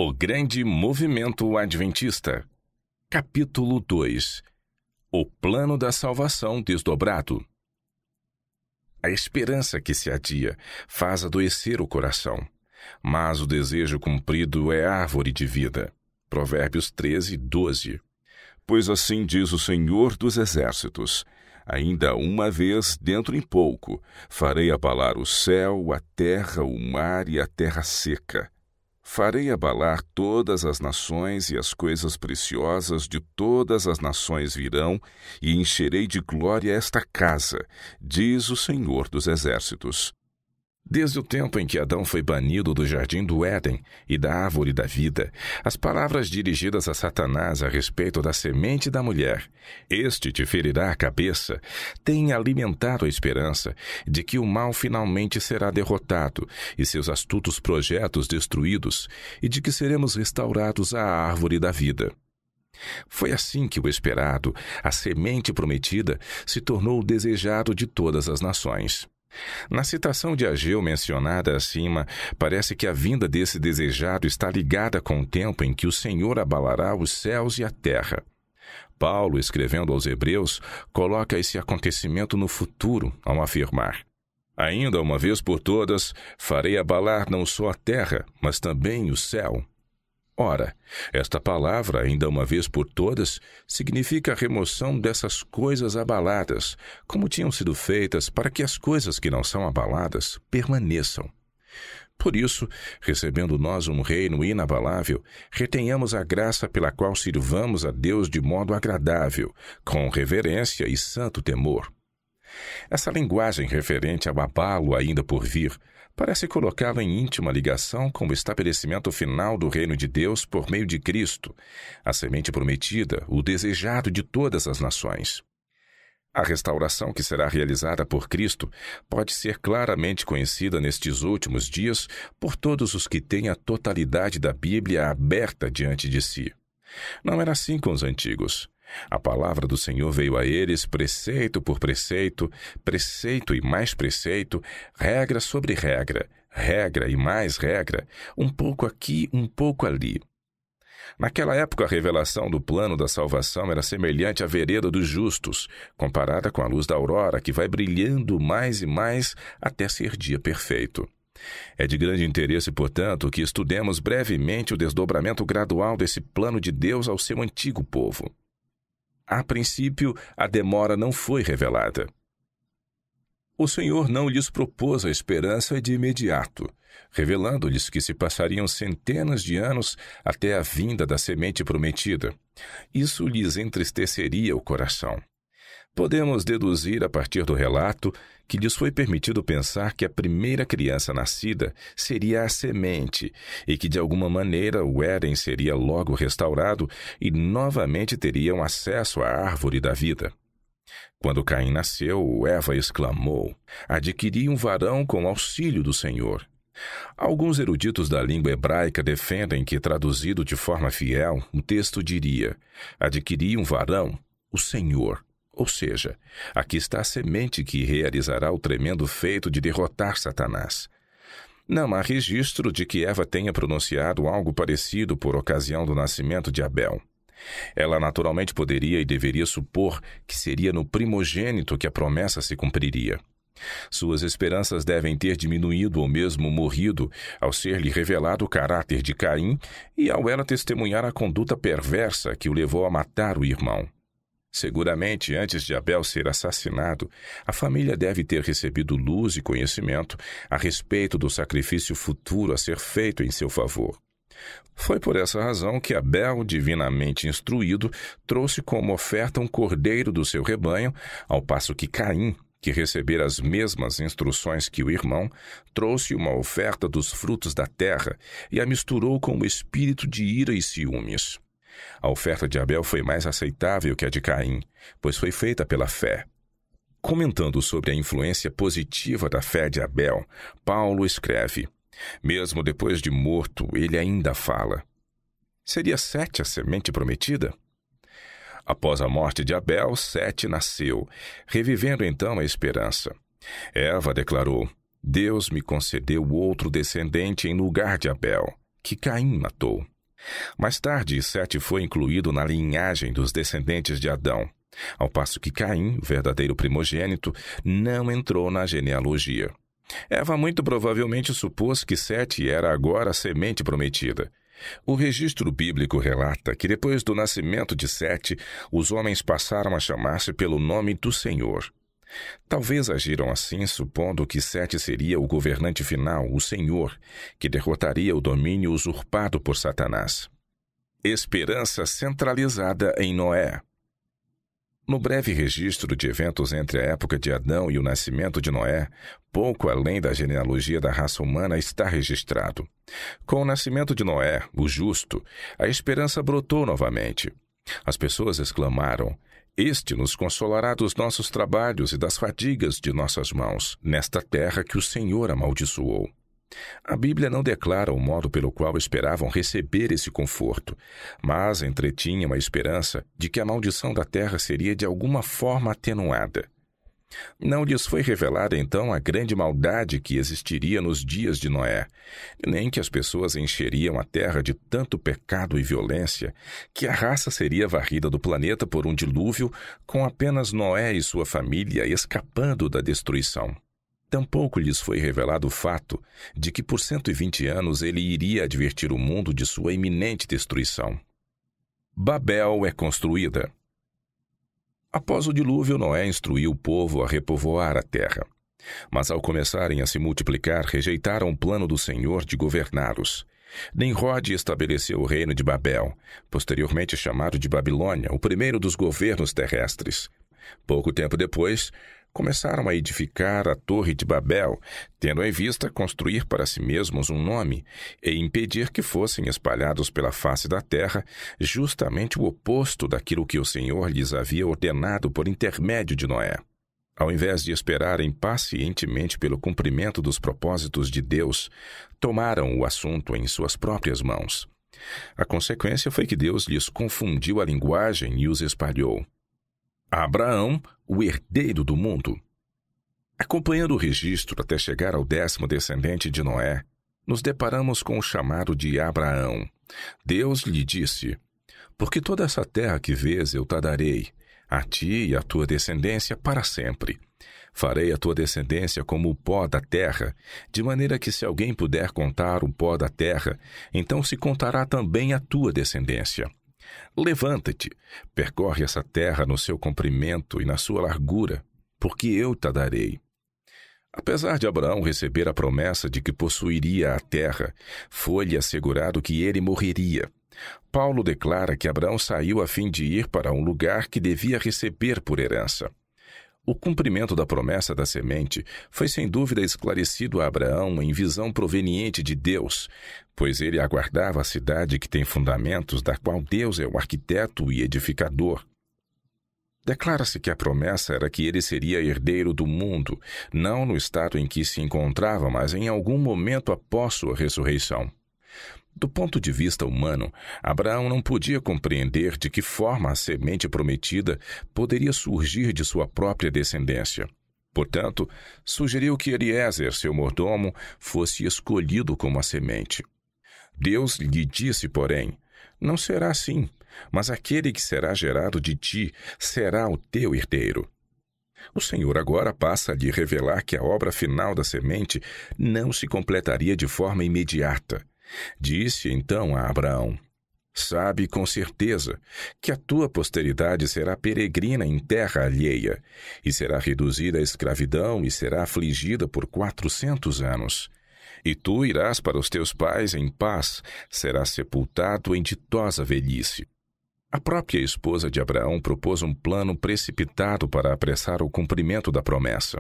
O Grande Movimento Adventista. Capítulo 2. O Plano da Salvação Desdobrado. A esperança que se adia faz adoecer o coração, mas o desejo cumprido é árvore de vida. Provérbios 13:12. Pois assim diz o Senhor dos Exércitos: ainda uma vez, dentro em pouco, farei abalar o céu, a terra, o mar e a terra seca. Farei abalar todas as nações, e as coisas preciosas de todas as nações virão, e encherei de glória esta casa, diz o Senhor dos Exércitos. Desde o tempo em que Adão foi banido do jardim do Éden e da árvore da vida, as palavras dirigidas a Satanás a respeito da semente da mulher, "Este te ferirá a cabeça", têm alimentado a esperança de que o mal finalmente será derrotado e seus astutos projetos destruídos, e de que seremos restaurados à árvore da vida. Foi assim que o esperado, a semente prometida, se tornou o desejado de todas as nações. Na citação de Ageu mencionada acima, parece que a vinda desse desejado está ligada com o tempo em que o Senhor abalará os céus e a terra. Paulo, escrevendo aos Hebreus, coloca esse acontecimento no futuro ao afirmar: ainda uma vez por todas, farei abalar não só a terra, mas também o céu. Ora, esta palavra, ainda uma vez por todas, significa a remoção dessas coisas abaladas, como tinham sido feitas para que as coisas que não são abaladas permaneçam. Por isso, recebendo nós um reino inabalável, retenhamos a graça pela qual sirvamos a Deus de modo agradável, com reverência e santo temor. Essa linguagem referente ao abalo ainda por vir parece colocá-lo em íntima ligação com o estabelecimento final do reino de Deus por meio de Cristo, a semente prometida, o desejado de todas as nações. A restauração que será realizada por Cristo pode ser claramente conhecida nestes últimos dias por todos os que têm a totalidade da Bíblia aberta diante de si. Não era assim com os antigos. A palavra do Senhor veio a eles preceito por preceito, preceito e mais preceito, regra sobre regra, regra e mais regra, um pouco aqui, um pouco ali. Naquela época, a revelação do plano da salvação era semelhante à vereda dos justos, comparada com a luz da aurora, que vai brilhando mais e mais até ser dia perfeito. É de grande interesse, portanto, que estudemos brevemente o desdobramento gradual desse plano de Deus ao seu antigo povo. A princípio, a demora não foi revelada. O Senhor não lhes propôs a esperança de imediato, revelando-lhes que se passariam centenas de anos até a vinda da semente prometida. Isso lhes entristeceria o coração. Podemos deduzir a partir do relato que lhes foi permitido pensar que a primeira criança nascida seria a semente e que, de alguma maneira, o Éden seria logo restaurado e novamente teriam acesso à árvore da vida. Quando Caim nasceu, Eva exclamou: "Adquiri um varão com auxílio do Senhor." Alguns eruditos da língua hebraica defendem que, traduzido de forma fiel, o texto diria: "Adquiri um varão, o Senhor." Ou seja, aqui está a semente que realizará o tremendo feito de derrotar Satanás. Não há registro de que Eva tenha pronunciado algo parecido por ocasião do nascimento de Abel. Ela naturalmente poderia e deveria supor que seria no primogênito que a promessa se cumpriria. Suas esperanças devem ter diminuído ou mesmo morrido ao ser-lhe revelado o caráter de Caim e ao ela testemunhar a conduta perversa que o levou a matar o irmão. Seguramente, antes de Abel ser assassinado, a família deve ter recebido luz e conhecimento a respeito do sacrifício futuro a ser feito em seu favor. Foi por essa razão que Abel, divinamente instruído, trouxe como oferta um cordeiro do seu rebanho, ao passo que Caim, que recebera as mesmas instruções que o irmão, trouxe uma oferta dos frutos da terra e a misturou com o espírito de ira e ciúmes. A oferta de Abel foi mais aceitável que a de Caim, pois foi feita pela fé. Comentando sobre a influência positiva da fé de Abel, Paulo escreve: mesmo depois de morto, ele ainda fala. Seria Sete a semente prometida? Após a morte de Abel, Sete nasceu, revivendo então a esperança. Eva declarou: Deus me concedeu outro descendente em lugar de Abel. que Caim matou. Mais tarde, Sete foi incluído na linhagem dos descendentes de Adão, ao passo que Caim, o verdadeiro primogênito, não entrou na genealogia. Eva muito provavelmente supôs que Sete era agora a semente prometida. O registro bíblico relata que depois do nascimento de Sete, os homens passaram a chamar-se pelo nome do Senhor. Talvez agiram assim, supondo que Sete seria o governante final, o Senhor, que derrotaria o domínio usurpado por Satanás. Esperança centralizada em Noé. No breve registro de eventos entre a época de Adão e o nascimento de Noé, pouco além da genealogia da raça humana está registrado. Com o nascimento de Noé, o justo, a esperança brotou novamente. As pessoas exclamaram: "Este nos consolará dos nossos trabalhos e das fadigas de nossas mãos, nesta terra que o Senhor amaldiçoou." A Bíblia não declara o modo pelo qual esperavam receber esse conforto, mas entretinham a esperança de que a maldição da terra seria de alguma forma atenuada. Não lhes foi revelada então a grande maldade que existiria nos dias de Noé, nem que as pessoas encheriam a terra de tanto pecado e violência que a raça seria varrida do planeta por um dilúvio, com apenas Noé e sua família escapando da destruição. Tampouco lhes foi revelado o fato de que por 120 anos ele iria advertir o mundo de sua iminente destruição. Babel é construída. Após o dilúvio, Noé instruiu o povo a repovoar a terra. Mas ao começarem a se multiplicar, rejeitaram o plano do Senhor de governá-los. Nimrod estabeleceu o reino de Babel, posteriormente chamado de Babilônia, o primeiro dos governos terrestres. Pouco tempo depois, começaram a edificar a Torre de Babel, tendo em vista construir para si mesmos um nome e impedir que fossem espalhados pela face da terra, justamente o oposto daquilo que o Senhor lhes havia ordenado por intermédio de Noé. Ao invés de esperarem pacientemente pelo cumprimento dos propósitos de Deus, tomaram o assunto em suas próprias mãos. A consequência foi que Deus lhes confundiu a linguagem e os espalhou. Abraão, o herdeiro do mundo. Acompanhando o registro até chegar ao 10º descendente de Noé, nos deparamos com o chamado de Abraão. Deus lhe disse: "Porque toda essa terra que vês eu te darei, a ti e à tua descendência para sempre. Farei a tua descendência como o pó da terra, de maneira que se alguém puder contar o pó da terra, então se contará também a tua descendência. Levanta-te, percorre essa terra no seu comprimento e na sua largura, porque eu te darei." Apesar de Abraão receber a promessa de que possuiria a terra, foi-lhe assegurado que ele morreria. Paulo declara que Abraão saiu a fim de ir para um lugar que devia receber por herança. O cumprimento da promessa da semente foi sem dúvida esclarecido a Abraão em visão proveniente de Deus, pois ele aguardava a cidade que tem fundamentos, da qual Deus é o arquiteto e edificador. Declara-se que a promessa era que ele seria herdeiro do mundo, não no estado em que se encontrava, mas em algum momento após sua ressurreição. Do ponto de vista humano, Abraão não podia compreender de que forma a semente prometida poderia surgir de sua própria descendência. Portanto, sugeriu que Eliezer, seu mordomo, fosse escolhido como a semente. Deus lhe disse, porém: "Não será assim, mas aquele que será gerado de ti será o teu herdeiro." O Senhor agora passa a lhe revelar que a obra final da semente não se completaria de forma imediata. Disse então a Abraão: "Sabe com certeza que a tua posteridade será peregrina em terra alheia, e será reduzida à escravidão e será afligida por 400 anos. E tu irás para os teus pais em paz, serás sepultado em ditosa velhice." A própria esposa de Abraão propôs um plano precipitado para apressar o cumprimento da promessa.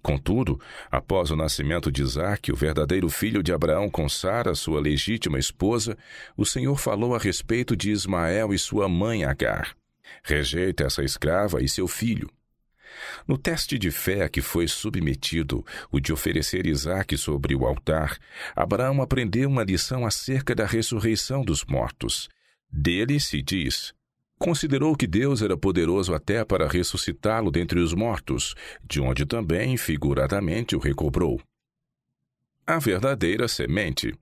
Contudo, após o nascimento de Isaque, o verdadeiro filho de Abraão com Sara, sua legítima esposa, o Senhor falou a respeito de Ismael e sua mãe Agar: "Rejeita essa escrava e seu filho." No teste de fé a que foi submetido, o de oferecer Isaque sobre o altar, Abraão aprendeu uma lição acerca da ressurreição dos mortos. Dele se diz: "Considerou que Deus era poderoso até para ressuscitá-lo dentre os mortos, de onde também, figuradamente, o recobrou." A verdadeira semente.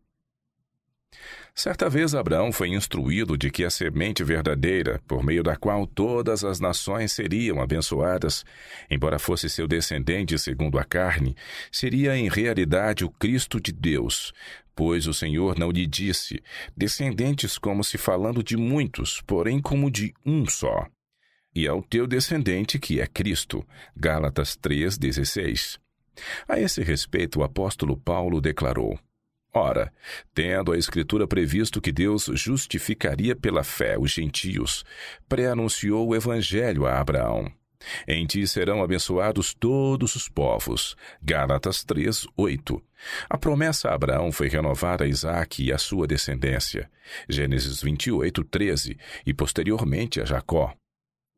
Certa vez Abraão foi instruído de que a semente verdadeira, por meio da qual todas as nações seriam abençoadas, embora fosse seu descendente segundo a carne, seria em realidade o Cristo de Deus, pois o Senhor não lhe disse, descendentes como se falando de muitos, porém como de um só. E ao teu descendente que é Cristo. Gálatas 3,16. A esse respeito, o apóstolo Paulo declarou: Ora, tendo a Escritura previsto que Deus justificaria pela fé os gentios, pré-anunciou o Evangelho a Abraão. Em ti serão abençoados todos os povos. Gálatas 3:8. A promessa a Abraão foi renovada a Isaque e a sua descendência. Gênesis 28:13 e posteriormente a Jacó.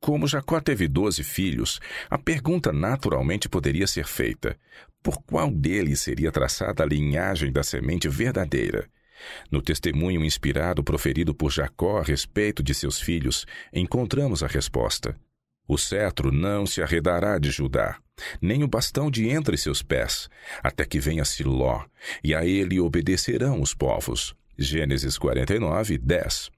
Como Jacó teve 12 filhos, a pergunta naturalmente poderia ser feita: por qual deles seria traçada a linhagem da semente verdadeira? No testemunho inspirado proferido por Jacó a respeito de seus filhos, encontramos a resposta. O cetro não se arredará de Judá, nem o bastão de entre seus pés, até que venha Siló, e a ele obedecerão os povos. Gênesis 49:10.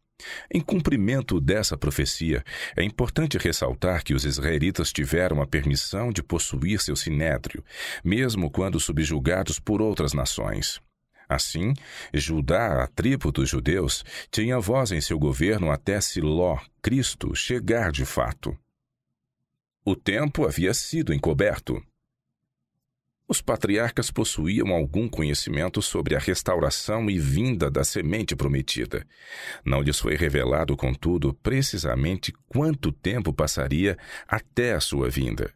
Em cumprimento dessa profecia, é importante ressaltar que os israelitas tiveram a permissão de possuir seu sinédrio, mesmo quando subjugados por outras nações. Assim, Judá, a tribo dos judeus, tinha voz em seu governo até Siló, Cristo, chegar de fato. O tempo havia sido encoberto. Os patriarcas possuíam algum conhecimento sobre a restauração e vinda da semente prometida. Não lhes foi revelado, contudo, precisamente quanto tempo passaria até a sua vinda.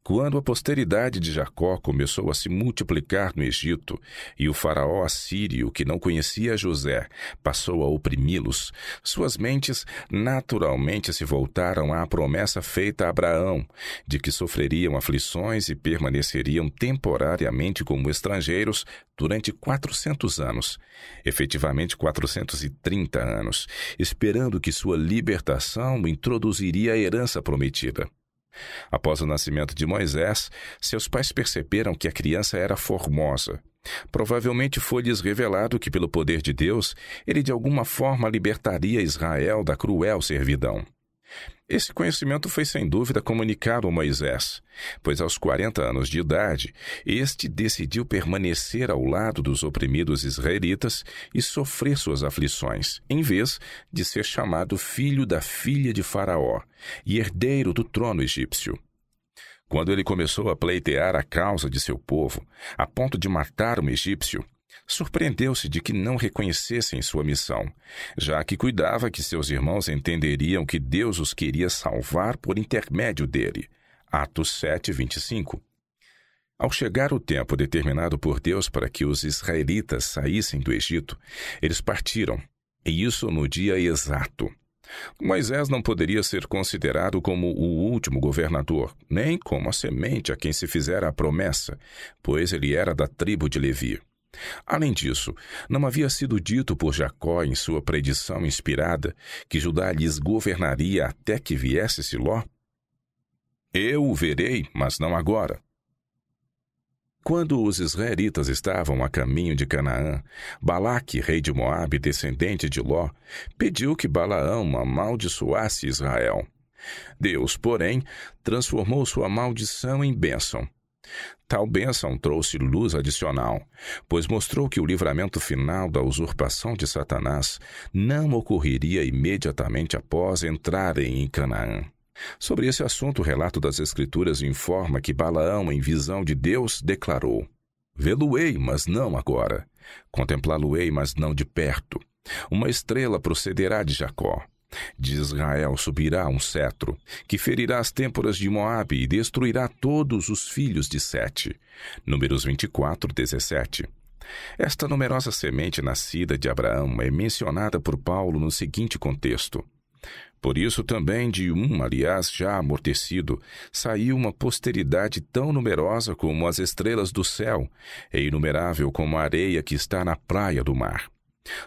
Quando a posteridade de Jacó começou a se multiplicar no Egito e o faraó assírio, que não conhecia José, passou a oprimi-los, suas mentes naturalmente se voltaram à promessa feita a Abraão, de que sofreriam aflições e permaneceriam temporariamente como estrangeiros durante 400 anos, efetivamente 430 anos, esperando que sua libertação introduziria a herança prometida. Após o nascimento de Moisés, seus pais perceberam que a criança era formosa. Provavelmente foi-lhes revelado que, pelo poder de Deus, ele de alguma forma libertaria Israel da cruel servidão. Esse conhecimento foi sem dúvida comunicado a Moisés, pois aos 40 anos de idade, este decidiu permanecer ao lado dos oprimidos israelitas e sofrer suas aflições, em vez de ser chamado filho da filha de Faraó e herdeiro do trono egípcio. Quando ele começou a pleitear a causa de seu povo, a ponto de matar um egípcio, surpreendeu-se de que não reconhecessem sua missão, já que cuidava que seus irmãos entenderiam que Deus os queria salvar por intermédio dele. Atos 7:25. Ao chegar o tempo determinado por Deus para que os israelitas saíssem do Egito, eles partiram, e isso no dia exato. Moisés não poderia ser considerado como o último governador, nem como a semente a quem se fizera a promessa, pois ele era da tribo de Levi. Além disso, não havia sido dito por Jacó em sua predição inspirada que Judá lhes governaria até que viesse Siló? Eu o verei, mas não agora. Quando os israelitas estavam a caminho de Canaã, Balaque, rei de Moabe, descendente de Ló, pediu que Balaão amaldiçoasse Israel. Deus, porém, transformou sua maldição em bênção. Tal bênção trouxe luz adicional, pois mostrou que o livramento final da usurpação de Satanás não ocorreria imediatamente após entrarem em Canaã. Sobre esse assunto, o relato das Escrituras informa que Balaão, em visão de Deus, declarou: Vê-lo-ei, mas não agora. Contemplá-lo-ei, mas não de perto. Uma estrela procederá de Jacó. De Israel subirá um cetro, que ferirá as têmporas de Moabe e destruirá todos os filhos de Sete. Números 24:17. Esta numerosa semente nascida de Abraão é mencionada por Paulo no seguinte contexto: Por isso também de aliás, já amortecido, saiu uma posteridade tão numerosa como as estrelas do céu, e inumerável como a areia que está na praia do mar.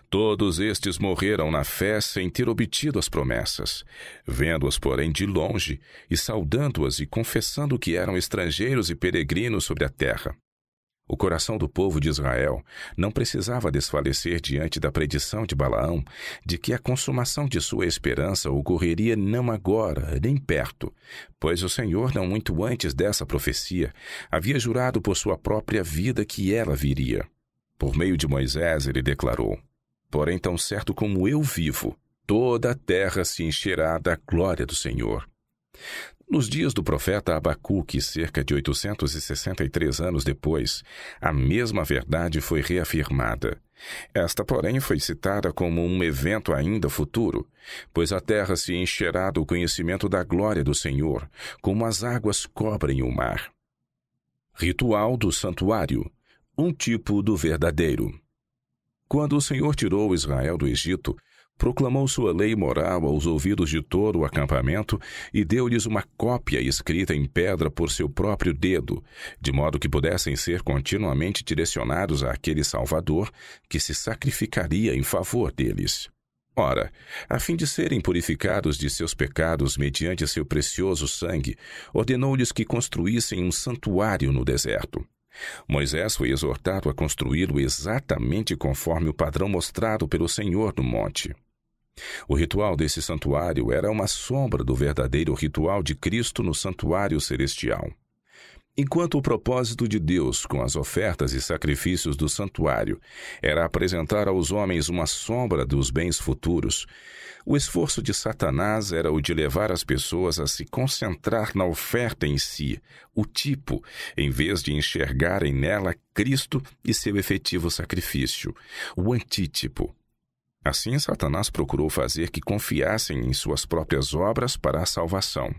Todos estes morreram na fé sem ter obtido as promessas, vendo-as, porém, de longe, e saudando-as e confessando que eram estrangeiros e peregrinos sobre a terra. O coração do povo de Israel não precisava desfalecer diante da predição de Balaão de que a consumação de sua esperança ocorreria não agora, nem perto, pois o Senhor, não muito antes dessa profecia, havia jurado por sua própria vida que ela viria. Por meio de Moisés, ele declarou: "Porém, tão certo como eu vivo, toda a terra se encherá da glória do Senhor." Nos dias do profeta Abacuque, cerca de 863 anos depois, a mesma verdade foi reafirmada. Esta, porém, foi citada como um evento ainda futuro, pois a terra se encherá do conhecimento da glória do Senhor, como as águas cobrem o mar. Ritual do santuário, um tipo do verdadeiro. Quando o Senhor tirou Israel do Egito, proclamou sua lei moral aos ouvidos de todo o acampamento e deu-lhes uma cópia escrita em pedra por seu próprio dedo, de modo que pudessem ser continuamente direcionados àquele Salvador que se sacrificaria em favor deles. Ora, a fim de serem purificados de seus pecados mediante seu precioso sangue, ordenou-lhes que construíssem um santuário no deserto. Moisés foi exortado a construí-lo exatamente conforme o padrão mostrado pelo Senhor no monte. O ritual desse santuário era uma sombra do verdadeiro ritual de Cristo no santuário celestial. Enquanto o propósito de Deus com as ofertas e sacrifícios do santuário era apresentar aos homens uma sombra dos bens futuros, o esforço de Satanás era o de levar as pessoas a se concentrar na oferta em si, o tipo, em vez de enxergarem nela Cristo e seu efetivo sacrifício, o antítipo. Assim, Satanás procurou fazer que confiassem em suas próprias obras para a salvação.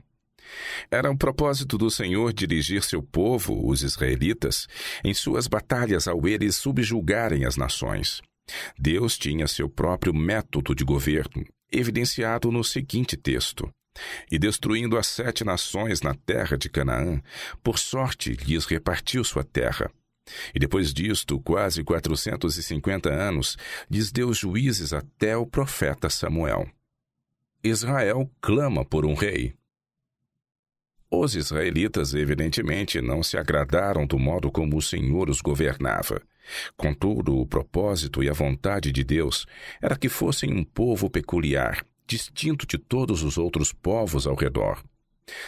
Era o propósito do Senhor dirigir seu povo, os israelitas, em suas batalhas ao eles subjugarem as nações. Deus tinha seu próprio método de governo, evidenciado no seguinte texto: "E destruindo as 7 nações na terra de Canaã, por sorte lhes repartiu sua terra. E depois disto, quase 450 anos, lhes deu juízes até o profeta Samuel." Israel clama por um rei. Os israelitas, evidentemente, não se agradaram do modo como o Senhor os governava. Contudo, o propósito e a vontade de Deus era que fossem um povo peculiar, distinto de todos os outros povos ao redor.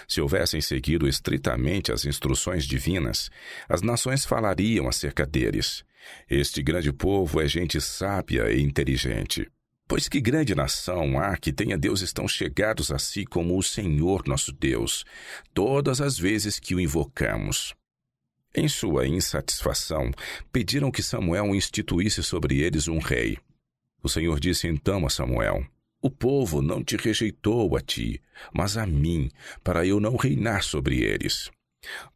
Se houvessem seguido estritamente as instruções divinas, as nações falariam acerca deles: "Este grande povo é gente sábia e inteligente." Pois que grande nação há que tenha deuses tão chegados a si como o Senhor nosso Deus, todas as vezes que o invocamos. Em sua insatisfação, pediram que Samuel instituísse sobre eles um rei. O Senhor disse então a Samuel: "O povo não te rejeitou a ti, mas a mim, para eu não reinar sobre eles."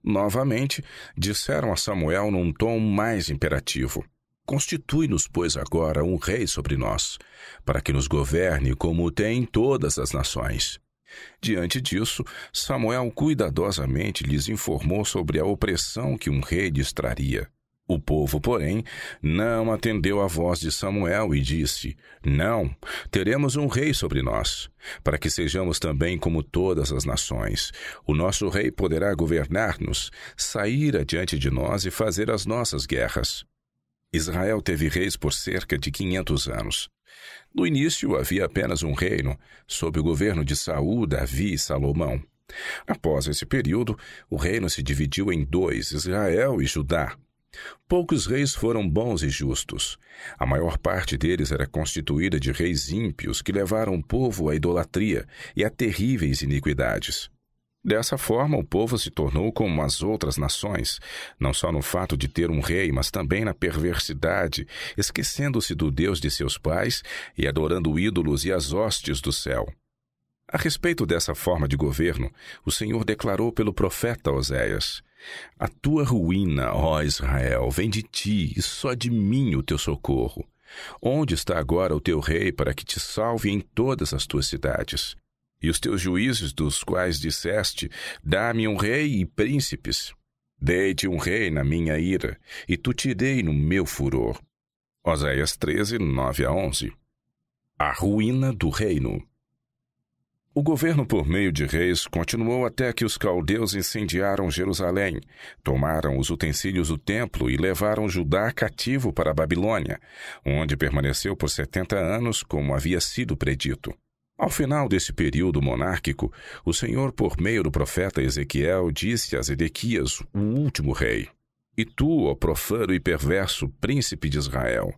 Novamente, disseram a Samuel num tom mais imperativo: "Constitui-nos, pois, agora um rei sobre nós, para que nos governe como tem todas as nações." Diante disso, Samuel cuidadosamente lhes informou sobre a opressão que um rei lhes traria. O povo, porém, não atendeu à voz de Samuel e disse: "Não, teremos um rei sobre nós, para que sejamos também como todas as nações. O nosso rei poderá governar-nos, sair adiante de nós e fazer as nossas guerras." Israel teve reis por cerca de 500 anos. No início, havia apenas um reino, sob o governo de Saul, Davi e Salomão. Após esse período, o reino se dividiu em 2, Israel e Judá. Poucos reis foram bons e justos. A maior parte deles era constituída de reis ímpios que levaram o povo à idolatria e a terríveis iniquidades. Dessa forma, o povo se tornou como as outras nações, não só no fato de ter um rei, mas também na perversidade, esquecendo-se do Deus de seus pais e adorando ídolos e as hostes do céu. A respeito dessa forma de governo, o Senhor declarou pelo profeta Oséias: "A tua ruína, ó Israel, vem de ti, e só de mim o teu socorro. Onde está agora o teu rei para que te salve em todas as tuas cidades? E os teus juízes, dos quais disseste: dá-me um rei e príncipes. Dei-te um rei na minha ira, e tu te dei no meu furor." Oséias 13, 9-11. A ruína do reino. O governo por meio de reis continuou até que os caldeus incendiaram Jerusalém, tomaram os utensílios do templo e levaram Judá cativo para a Babilônia, onde permaneceu por 70 anos, como havia sido predito. Ao final desse período monárquico, o Senhor, por meio do profeta Ezequiel, disse a Zedequias, o último rei: E tu, ó profano e perverso príncipe de Israel,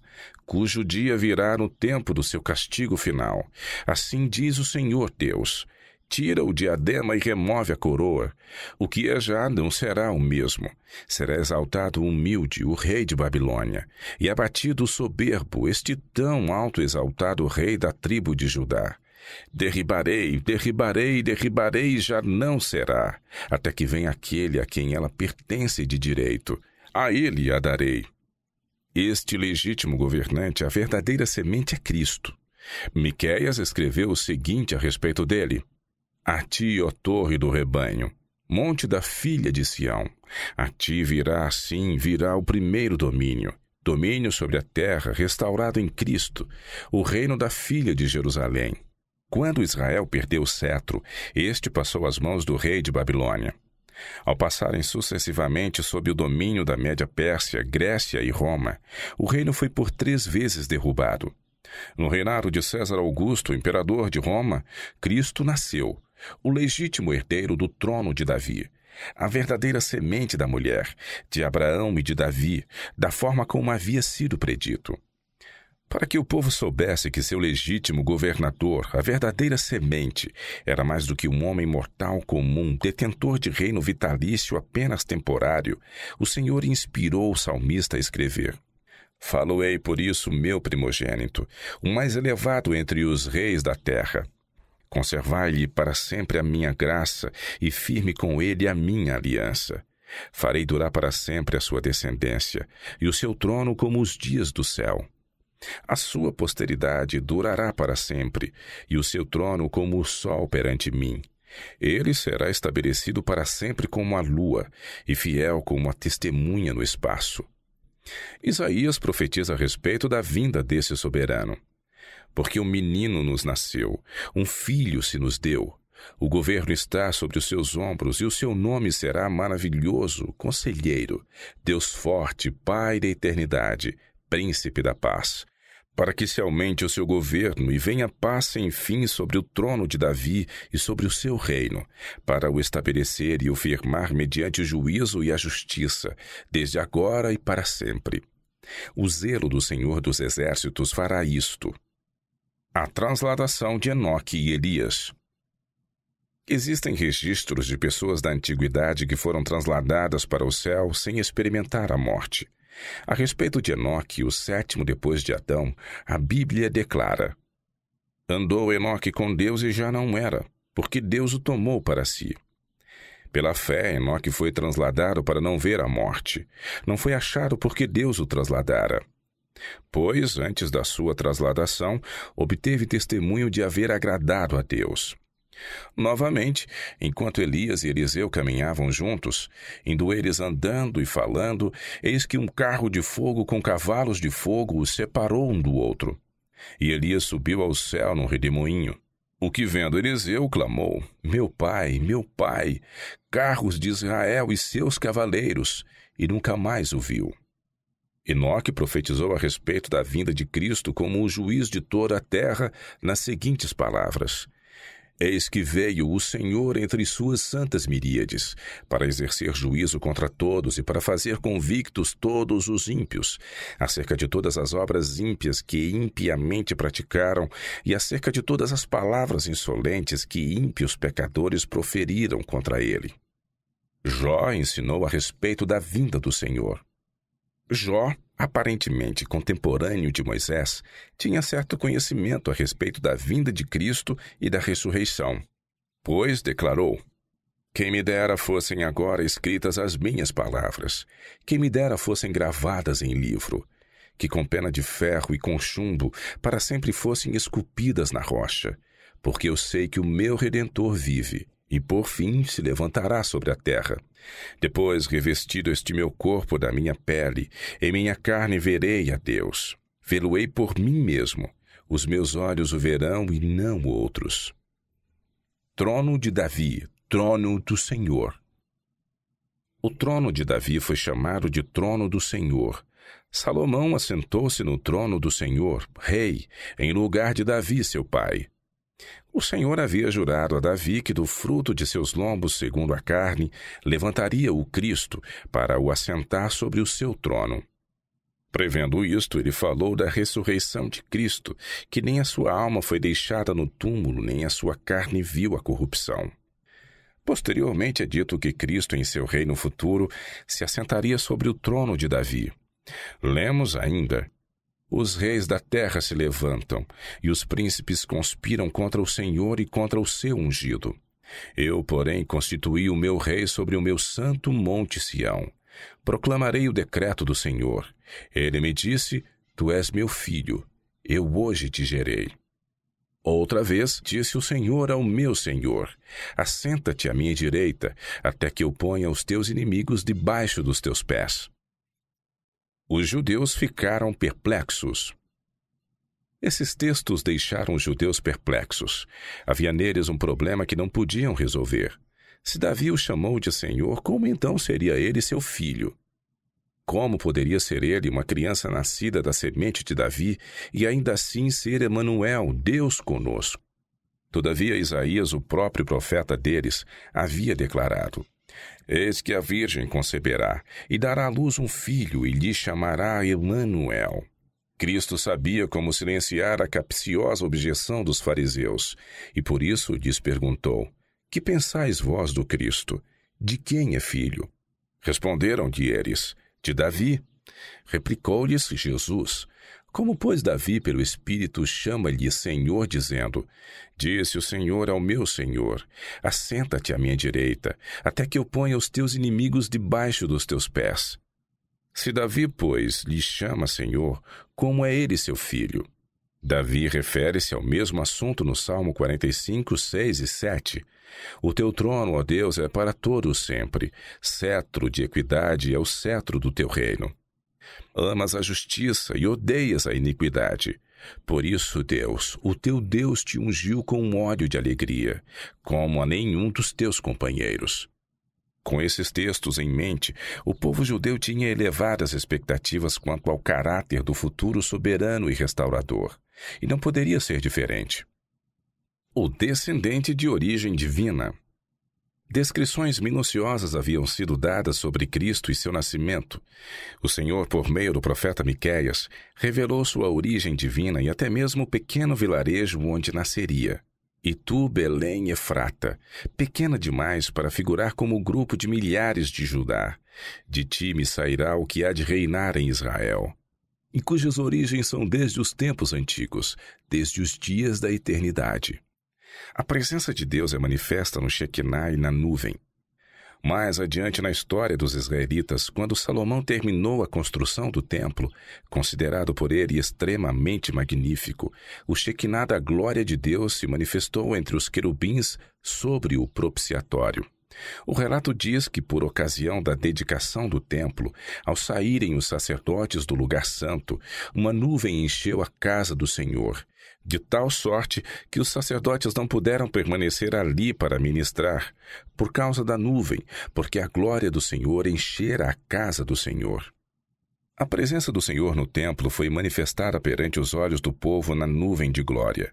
cujo dia virá no tempo do seu castigo final, assim diz o Senhor Deus: tira o diadema e remove a coroa. O que é já não será o mesmo. Será exaltado o humilde, o rei de Babilônia, e abatido o soberbo, este tão alto exaltado rei da tribo de Judá. Derribarei, derribarei, derribarei, e já não será, até que venha aquele a quem ela pertence de direito. A ele a darei. Este legítimo governante, a verdadeira semente é Cristo. Miqueias escreveu o seguinte a respeito dele: A ti, ó torre do rebanho, monte da filha de Sião, a ti virá assim, virá o primeiro domínio sobre a terra restaurado em Cristo, o reino da filha de Jerusalém. Quando Israel perdeu o cetro, este passou às mãos do rei de Babilônia. Ao passarem sucessivamente sob o domínio da Média Pérsia, Grécia e Roma, o reino foi por 3 vezes derrubado. No reinado de César Augusto, imperador de Roma, Cristo nasceu, o legítimo herdeiro do trono de Davi, a verdadeira semente da mulher, de Abraão e de Davi, da forma como havia sido predito. Para que o povo soubesse que seu legítimo governador, a verdadeira semente, era mais do que um homem mortal comum, detentor de reino vitalício apenas temporário, o Senhor inspirou o salmista a escrever: Faloei por isso meu primogênito, o mais elevado entre os reis da terra. Conservai-lhe para sempre a minha graça e firme com ele a minha aliança. Farei durar para sempre a sua descendência e o seu trono como os dias do céu. A sua posteridade durará para sempre, e o seu trono como o sol perante mim. Ele será estabelecido para sempre como a lua, e fiel como a testemunha no espaço. Isaías profetiza a respeito da vinda desse soberano. Porque um menino nos nasceu, um filho se nos deu. O governo está sobre os seus ombros, e o seu nome será maravilhoso, Conselheiro, Deus forte, Pai da eternidade, Príncipe da paz. Para que se aumente o seu governo e venha paz sem fim sobre o trono de Davi e sobre o seu reino, para o estabelecer e o firmar mediante o juízo e a justiça, desde agora e para sempre. O zelo do Senhor dos Exércitos fará isto. A transladação de Enoque e Elias. Existem registros de pessoas da antiguidade que foram transladadas para o céu sem experimentar a morte. A respeito de Enoque, o 7º depois de Adão, a Bíblia declara: Andou Enoque com Deus e já não era, porque Deus o tomou para si. Pela fé, Enoque foi transladado para não ver a morte. Não foi achado porque Deus o transladara. Pois, antes da sua transladação, obteve testemunho de haver agradado a Deus. Novamente, enquanto Elias e Eliseu caminhavam juntos, indo eles andando e falando, eis que um carro de fogo com cavalos de fogo os separou um do outro. E Elias subiu ao céu num redemoinho. O que vendo Eliseu clamou: meu pai, carros de Israel e seus cavaleiros, e nunca mais o viu. Enoque profetizou a respeito da vinda de Cristo como o juiz de toda a terra nas seguintes palavras: Eis que veio o Senhor entre suas santas miríades, para exercer juízo contra todos e para fazer convictos todos os ímpios, acerca de todas as obras ímpias que impiamente praticaram e acerca de todas as palavras insolentes que ímpios pecadores proferiram contra ele. Jó ensinou a respeito da vinda do Senhor. Jó, aparentemente contemporâneo de Moisés, tinha certo conhecimento a respeito da vinda de Cristo e da ressurreição, pois declarou: Quem me dera fossem agora escritas as minhas palavras, quem me dera fossem gravadas em livro, que com pena de ferro e com chumbo para sempre fossem esculpidas na rocha, porque eu sei que o meu Redentor vive, e por fim se levantará sobre a terra. Depois, revestido este meu corpo da minha pele, em minha carne verei a Deus. Vê-lo-ei por mim mesmo. Os meus olhos o verão e não outros. Trono de Davi, trono do Senhor. O trono de Davi foi chamado de trono do Senhor. Salomão assentou-se no trono do Senhor, rei, em lugar de Davi, seu pai. O Senhor havia jurado a Davi que do fruto de seus lombos, segundo a carne, levantaria o Cristo para o assentar sobre o seu trono. Prevendo isto, ele falou da ressurreição de Cristo, que nem a sua alma foi deixada no túmulo, nem a sua carne viu a corrupção. Posteriormente é dito que Cristo, em seu reino futuro, se assentaria sobre o trono de Davi. Lemos ainda: os reis da terra se levantam, e os príncipes conspiram contra o Senhor e contra o seu ungido. Eu, porém, constituí o meu rei sobre o meu santo monte Sião. Proclamarei o decreto do Senhor. Ele me disse: tu és meu filho, eu hoje te gerei. Outra vez disse o Senhor ao meu Senhor: assenta-te à minha direita, até que eu ponha os teus inimigos debaixo dos teus pés. Os judeus ficaram perplexos. Esses textos deixaram os judeus perplexos. Havia neles um problema que não podiam resolver. Se Davi o chamou de Senhor, como então seria ele seu filho? Como poderia ser ele uma criança nascida da semente de Davi e ainda assim ser Emanuel, Deus conosco? Todavia Isaías, o próprio profeta deles, havia declarado: eis que a virgem conceberá e dará à luz um filho e lhe chamará Emanuel. Cristo sabia como silenciar a capciosa objeção dos fariseus e por isso lhes perguntou: que pensais vós do Cristo? De quem é filho? Responderam-lhe eles: de Davi. Replicou-lhes Jesus: como, pois, Davi, pelo Espírito, chama-lhe Senhor, dizendo: disse o Senhor ao meu Senhor: assenta-te à minha direita, até que eu ponha os teus inimigos debaixo dos teus pés. Se Davi, pois, lhe chama Senhor, como é ele seu filho? Davi refere-se ao mesmo assunto no Salmo 45, 6 e 7. O teu trono, ó Deus, é para todos sempre. Cetro de equidade é o cetro do teu reino. Amas a justiça e odeias a iniquidade. Por isso, Deus, o teu Deus te ungiu com um óleo de alegria, como a nenhum dos teus companheiros. Com esses textos em mente, o povo judeu tinha elevadas expectativas quanto ao caráter do futuro soberano e restaurador, e não poderia ser diferente. O descendente de origem divina. Descrições minuciosas haviam sido dadas sobre Cristo e seu nascimento. O Senhor, por meio do profeta Miqueias, revelou sua origem divina e até mesmo o pequeno vilarejo onde nasceria. E tu, Belém Efrata, pequena demais para figurar como o grupo de milhares de Judá, de ti me sairá o que há de reinar em Israel, e cujas origens são desde os tempos antigos, desde os dias da eternidade. A presença de Deus é manifesta no Shekinah e na nuvem. Mais adiante na história dos israelitas, quando Salomão terminou a construção do templo, considerado por ele extremamente magnífico, o Shekinah da glória de Deus se manifestou entre os querubins sobre o propiciatório. O relato diz que, por ocasião da dedicação do templo, ao saírem os sacerdotes do lugar santo, uma nuvem encheu a casa do Senhor, de tal sorte que os sacerdotes não puderam permanecer ali para ministrar, por causa da nuvem, porque a glória do Senhor enchera a casa do Senhor. A presença do Senhor no templo foi manifestada perante os olhos do povo na nuvem de glória.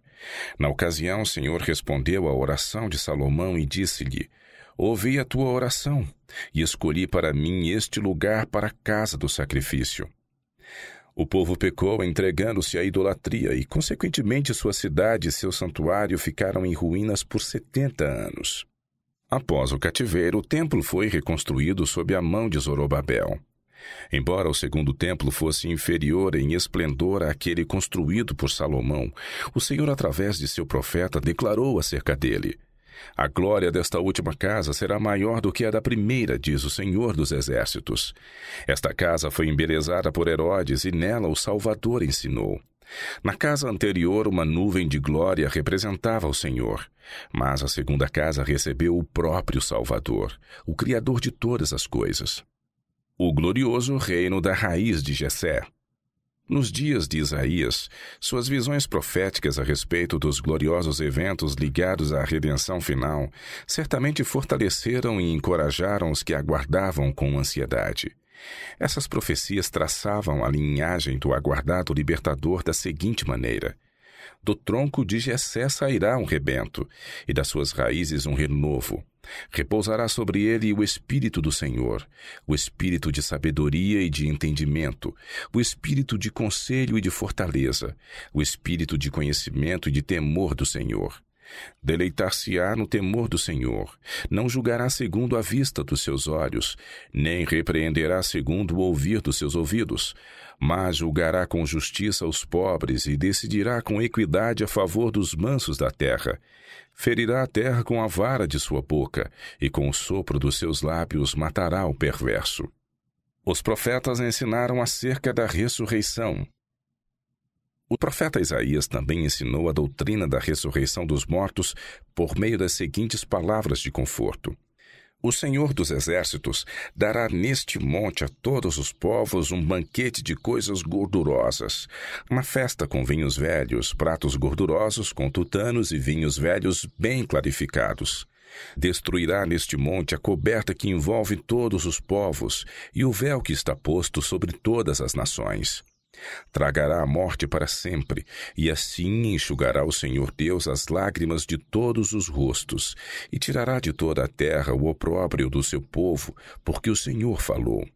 Na ocasião, o Senhor respondeu à oração de Salomão e disse-lhe: ouvi a tua oração, e escolhi para mim este lugar para a casa do sacrifício. O povo pecou entregando-se à idolatria e, consequentemente, sua cidade e seu santuário ficaram em ruínas por 70 anos. Após o cativeiro, o templo foi reconstruído sob a mão de Zorobabel. Embora o segundo templo fosse inferior em esplendor àquele construído por Salomão, o Senhor, através de seu profeta, declarou acerca dele: a glória desta última casa será maior do que a da primeira, diz o Senhor dos Exércitos. Esta casa foi embelezada por Herodes e nela o Salvador ensinou. Na casa anterior, uma nuvem de glória representava o Senhor, mas a segunda casa recebeu o próprio Salvador, o Criador de todas as coisas. O glorioso reino da raiz de Jessé. Nos dias de Isaías, suas visões proféticas a respeito dos gloriosos eventos ligados à redenção final certamente fortaleceram e encorajaram os que aguardavam com ansiedade. Essas profecias traçavam a linhagem do aguardado libertador da seguinte maneira: do tronco de Jessé sairá um rebento, e das suas raízes um renovo. Repousará sobre ele o Espírito do Senhor, o Espírito de sabedoria e de entendimento, o Espírito de conselho e de fortaleza, o Espírito de conhecimento e de temor do Senhor. Deleitar-se-á no temor do Senhor, não julgará segundo a vista dos seus olhos, nem repreenderá segundo o ouvir dos seus ouvidos, mas julgará com justiça os pobres e decidirá com equidade a favor dos mansos da terra. Ferirá a terra com a vara de sua boca, e com o sopro dos seus lábios matará o perverso. Os profetas ensinaram acerca da ressurreição. O profeta Isaías também ensinou a doutrina da ressurreição dos mortos por meio das seguintes palavras de conforto: o Senhor dos Exércitos dará neste monte a todos os povos um banquete de coisas gordurosas, uma festa com vinhos velhos, pratos gordurosos com tutanos e vinhos velhos bem clarificados. Destruirá neste monte a coberta que envolve todos os povos e o véu que está posto sobre todas as nações. Tragará a morte para sempre, e assim enxugará o Senhor Deus as lágrimas de todos os rostos, e tirará de toda a terra o opróbrio do seu povo, porque o Senhor falou.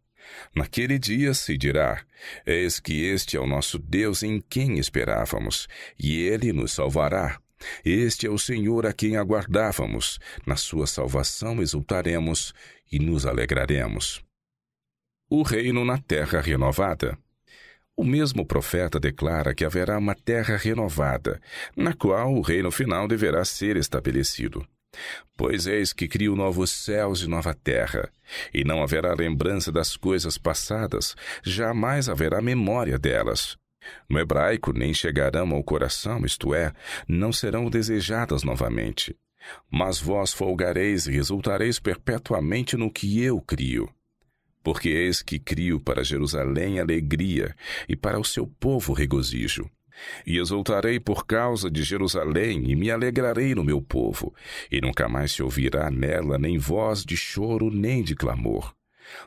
Naquele dia se dirá: eis que este é o nosso Deus em quem esperávamos, e ele nos salvará. Este é o Senhor a quem aguardávamos, na sua salvação exultaremos e nos alegraremos. O reino na terra renovada. O mesmo profeta declara que haverá uma terra renovada, na qual o reino final deverá ser estabelecido. Pois eis que crio novos céus e nova terra, e não haverá lembrança das coisas passadas, jamais haverá memória delas. No hebraico, nem chegarão ao coração, isto é, não serão desejadas novamente. Mas vós folgareis e exultareis perpetuamente no que eu crio. Porque eis que crio para Jerusalém alegria, e para o seu povo regozijo. E exultarei por causa de Jerusalém, e me alegrarei no meu povo, e nunca mais se ouvirá nela nem voz de choro nem de clamor.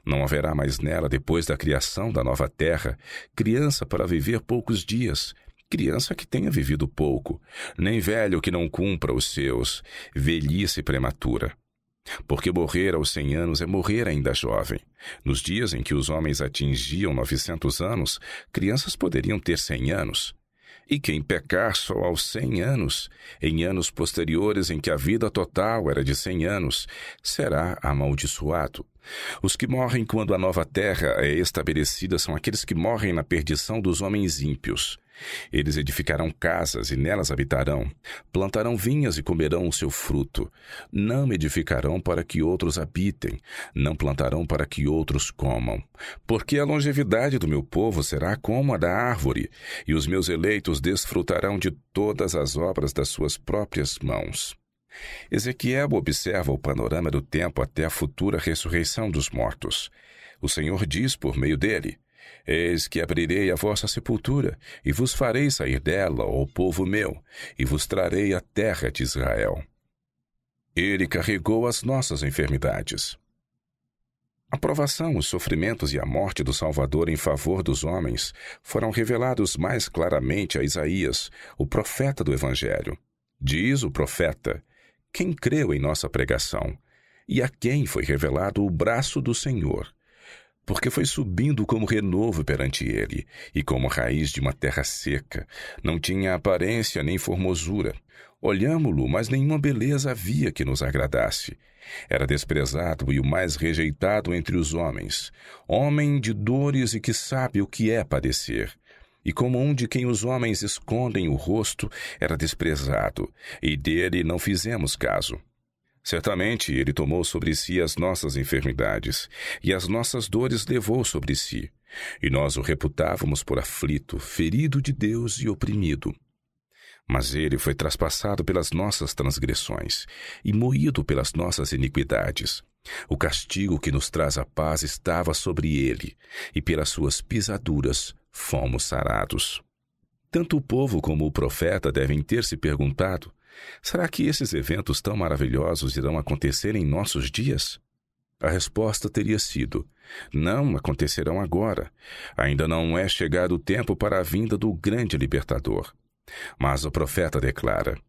Não haverá mais nela, depois da criação da nova terra, criança para viver poucos dias, criança que tenha vivido pouco, nem velho que não cumpra os seus, velhice prematura. Porque morrer aos 100 anos é morrer ainda jovem. Nos dias em que os homens atingiam 900 anos, crianças poderiam ter 100 anos. E quem pecar só aos 100 anos, em anos posteriores em que a vida total era de 100 anos, será amaldiçoado. Os que morrem quando a nova terra é estabelecida são aqueles que morrem na perdição dos homens ímpios. Eles edificarão casas e nelas habitarão, plantarão vinhas e comerão o seu fruto. Não edificarão para que outros habitem, não plantarão para que outros comam. Porque a longevidade do meu povo será como a da árvore, e os meus eleitos desfrutarão de todas as obras das suas próprias mãos. Ezequiel observa o panorama do tempo até a futura ressurreição dos mortos. O Senhor diz por meio dele: eis que abrirei a vossa sepultura, e vos farei sair dela, ó povo meu, e vos trarei a terra de Israel. Ele carregou as nossas enfermidades. A provação, os sofrimentos e a morte do Salvador em favor dos homens foram revelados mais claramente a Isaías, o profeta do Evangelho. Diz o profeta: quem creu em nossa pregação, e a quem foi revelado o braço do Senhor? Porque foi subindo como renovo perante ele, e como raiz de uma terra seca. Não tinha aparência nem formosura. Olhámo-lo, mas nenhuma beleza havia que nos agradasse. Era desprezado e o mais rejeitado entre os homens, homem de dores e que sabe o que é padecer. E como um de quem os homens escondem o rosto, era desprezado, e dele não fizemos caso. Certamente ele tomou sobre si as nossas enfermidades, e as nossas dores levou sobre si. E nós o reputávamos por aflito, ferido de Deus e oprimido. Mas ele foi traspassado pelas nossas transgressões, e moído pelas nossas iniquidades. O castigo que nos traz a paz estava sobre ele, e pelas suas pisaduras fomos sarados. Tanto o povo como o profeta devem ter se perguntado: será que esses eventos tão maravilhosos irão acontecer em nossos dias? A resposta teria sido: não acontecerão agora. Ainda não é chegado o tempo para a vinda do grande libertador. Mas o profeta declara: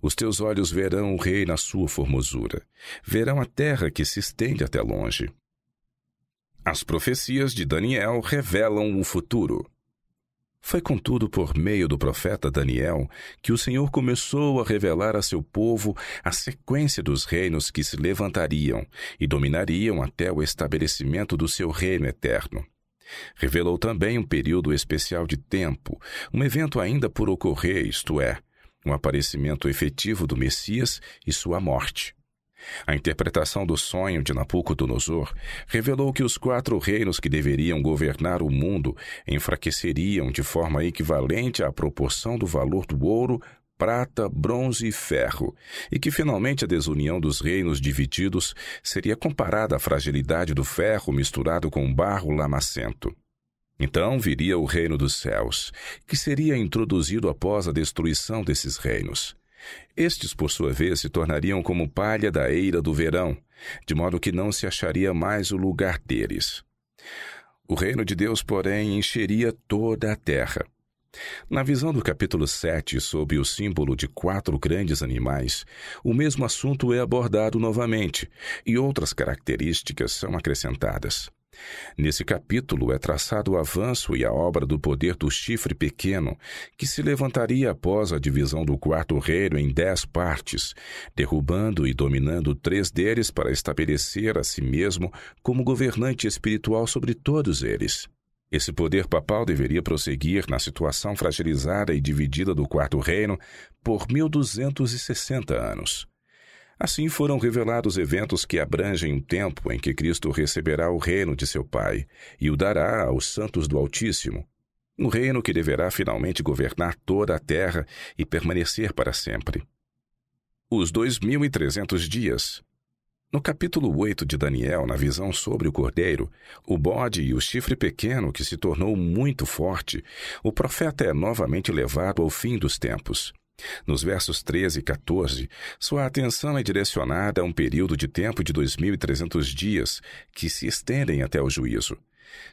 os teus olhos verão o rei na sua formosura, verão a terra que se estende até longe. As profecias de Daniel revelam o futuro. Foi, contudo, por meio do profeta Daniel que o Senhor começou a revelar a seu povo a sequência dos reinos que se levantariam e dominariam até o estabelecimento do seu reino eterno. Revelou também um período especial de tempo, um evento ainda por ocorrer, isto é, o aparecimento efetivo do Messias e sua morte. A interpretação do sonho de Nabucodonosor revelou que os 4 reinos que deveriam governar o mundo enfraqueceriam de forma equivalente à proporção do valor do ouro, prata, bronze e ferro, e que finalmente a desunião dos reinos divididos seria comparada à fragilidade do ferro misturado com barro lamacento. Então viria o reino dos céus, que seria introduzido após a destruição desses reinos. Estes, por sua vez, se tornariam como palha da eira do verão, de modo que não se acharia mais o lugar deles. O reino de Deus, porém, encheria toda a terra. Na visão do capítulo 7, sob o símbolo de 4 grandes animais, o mesmo assunto é abordado novamente, e outras características são acrescentadas. Nesse capítulo é traçado o avanço e a obra do poder do chifre pequeno, que se levantaria após a divisão do 4º reino em 10 partes, derrubando e dominando 3 deles para estabelecer a si mesmo como governante espiritual sobre todos eles. Esse poder papal deveria prosseguir na situação fragilizada e dividida do 4º reino por 1260 anos. Assim foram revelados eventos que abrangem o tempo em que Cristo receberá o reino de seu Pai e o dará aos santos do Altíssimo, um reino que deverá finalmente governar toda a terra e permanecer para sempre. Os 2300 dias. No capítulo 8 de Daniel, na visão sobre o cordeiro, o bode e o chifre pequeno que se tornou muito forte, o profeta é novamente levado ao fim dos tempos. Nos versos 13 e 14, sua atenção é direcionada a um período de tempo de 2300 dias, que se estendem até o juízo.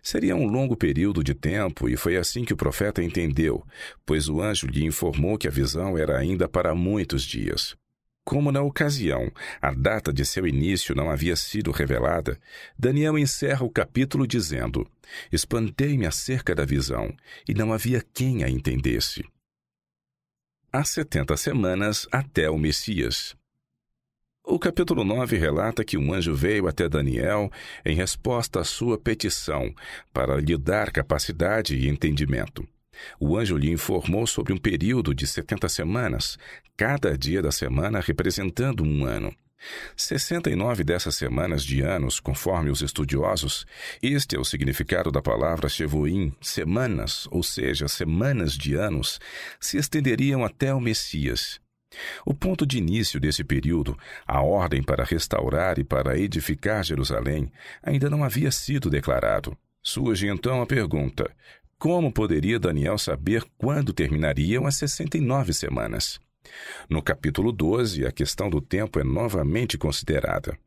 Seria um longo período de tempo, e foi assim que o profeta entendeu, pois o anjo lhe informou que a visão era ainda para muitos dias. Como na ocasião a data de seu início não havia sido revelada, Daniel encerra o capítulo dizendo: espantei-me acerca da visão, e não havia quem a entendesse. As 70 semanas até o Messias. O capítulo 9 relata que um anjo veio até Daniel em resposta à sua petição para lhe dar capacidade e entendimento. O anjo lhe informou sobre um período de 70 semanas, cada dia da semana representando um ano. 69 dessas semanas de anos, conforme os estudiosos, este é o significado da palavra Shevuim, semanas, ou seja, semanas de anos, se estenderiam até o Messias. O ponto de início desse período, a ordem para restaurar e para edificar Jerusalém, ainda não havia sido declarado. Surge então a pergunta: como poderia Daniel saber quando terminariam as 69 semanas? No capítulo 12, a questão do tempo é novamente considerada.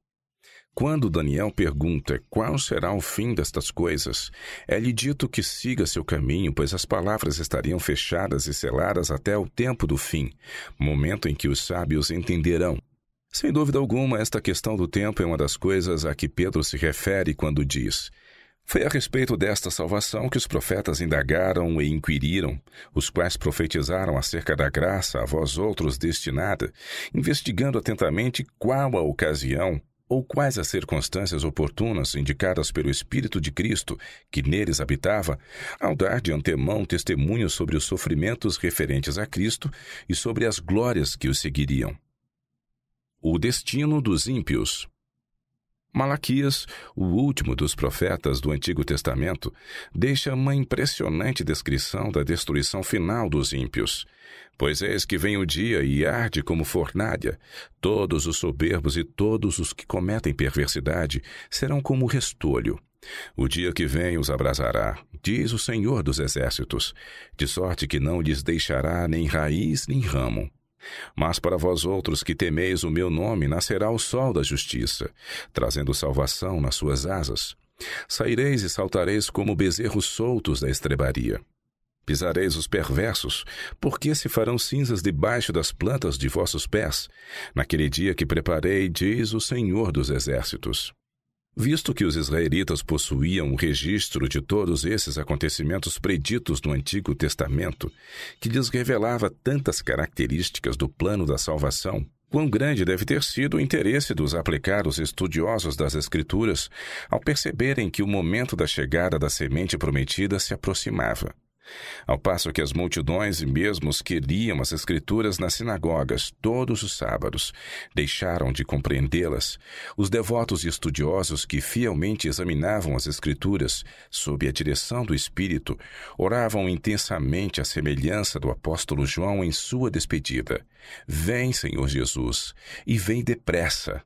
Quando Daniel pergunta qual será o fim destas coisas, é-lhe dito que siga seu caminho, pois as palavras estariam fechadas e seladas até o tempo do fim, momento em que os sábios entenderão. Sem dúvida alguma, esta questão do tempo é uma das coisas a que Pedro se refere quando diz: foi a respeito desta salvação que os profetas indagaram e inquiriram, os quais profetizaram acerca da graça a vós outros destinada, investigando atentamente qual a ocasião ou quais as circunstâncias oportunas indicadas pelo Espírito de Cristo que neles habitava, ao dar de antemão testemunho sobre os sofrimentos referentes a Cristo e sobre as glórias que os seguiriam. O destino dos ímpios. Malaquias, o último dos profetas do Antigo Testamento, deixa uma impressionante descrição da destruição final dos ímpios. Pois eis que vem o dia e arde como fornalha. Todos os soberbos e todos os que cometem perversidade serão como restolho. O dia que vem os abrasará, diz o Senhor dos Exércitos, de sorte que não lhes deixará nem raiz nem ramo. Mas para vós outros que temeis o meu nome nascerá o sol da justiça, trazendo salvação nas suas asas. Saireis e saltareis como bezerros soltos da estrebaria. Pisareis os perversos, porque se farão cinzas debaixo das plantas de vossos pés, naquele dia que preparei, diz o Senhor dos Exércitos. Visto que os israelitas possuíam o registro de todos esses acontecimentos preditos no Antigo Testamento, que lhes revelava tantas características do plano da salvação, quão grande deve ter sido o interesse dos aplicados estudiosos das Escrituras ao perceberem que o momento da chegada da semente prometida se aproximava. Ao passo que as multidões e mesmo os que liam as Escrituras nas sinagogas todos os sábados deixaram de compreendê-las, os devotos e estudiosos que fielmente examinavam as Escrituras sob a direção do Espírito oravam intensamente à semelhança do apóstolo João em sua despedida: Vem, Senhor Jesus, e vem depressa.